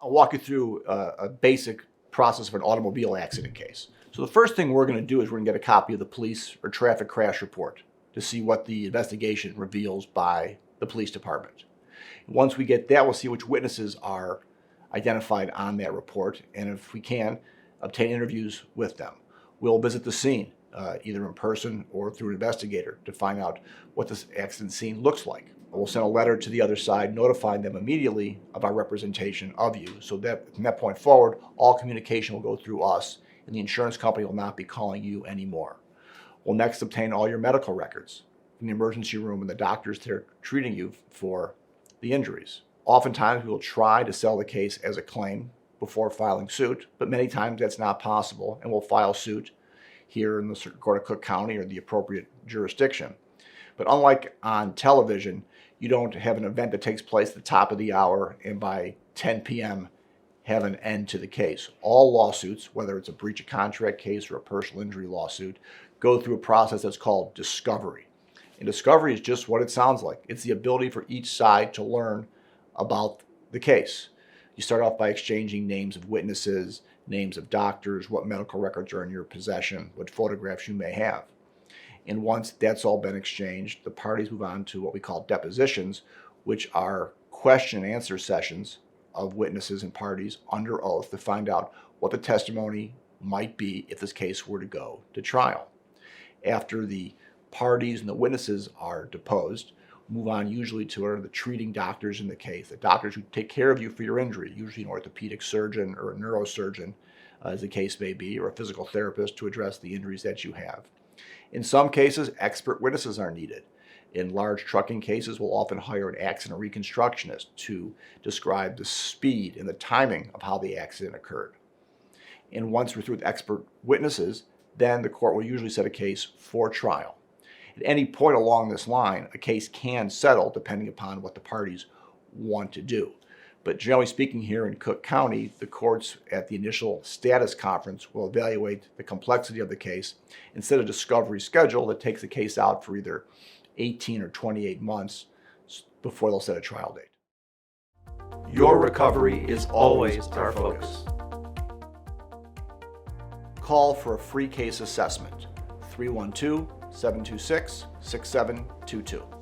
I'll walk you through a basic process of an automobile accident case. So the first thing we're going to do is we're going to get a copy of the police or traffic crash report to see what the investigation reveals by the police department. Once we get that, we'll see which witnesses are identified on that report, and if we can, obtain interviews with them. We'll visit the scene, either in person or through an investigator, to find out what this accident scene looks like. We'll send a letter to the other side notifying them immediately of our representation of you, so that from that point forward, all communication will go through us, and the insurance company will not be calling you anymore. We'll next obtain all your medical records from the emergency room and the doctors that are treating you for the injuries. Oftentimes, we will try to sell the case as a claim before filing suit, but many times that's not possible, and we'll file suit here in the Circuit Court of Cook County or the appropriate jurisdiction. But unlike on television, you don't have an event that takes place at the top of the hour and by 10 p.m. have an end to the case. All lawsuits, whether it's a breach of contract case or a personal injury lawsuit, go through a process that's called discovery. And discovery is just what it sounds like. It's the ability for each side to learn about the case. You start off by exchanging names of witnesses, names of doctors, what medical records are in your possession, what photographs you may have. And once that's all been exchanged, the parties move on to what we call depositions, which are question and answer sessions of witnesses and parties under oath to find out what the testimony might be if this case were to go to trial. After the parties and the witnesses are deposed, move on usually to the treating doctors in the case, the doctors who take care of you for your injury, usually an orthopedic surgeon or a neurosurgeon, as the case may be, or a physical therapist to address the injuries that you have. In some cases, expert witnesses are needed. In large trucking cases, we'll often hire an accident reconstructionist to describe the speed and the timing of how the accident occurred. And once we're through with expert witnesses, then the court will usually set a case for trial. At any point along this line, a case can settle depending upon what the parties want to do. But generally speaking, here in Cook County, the courts at the initial status conference will evaluate the complexity of the case and set a discovery schedule that takes the case out for either 18 or 28 months before they'll set a trial date. Your recovery is always our focus. Call for a free case assessment, 312-726-6722.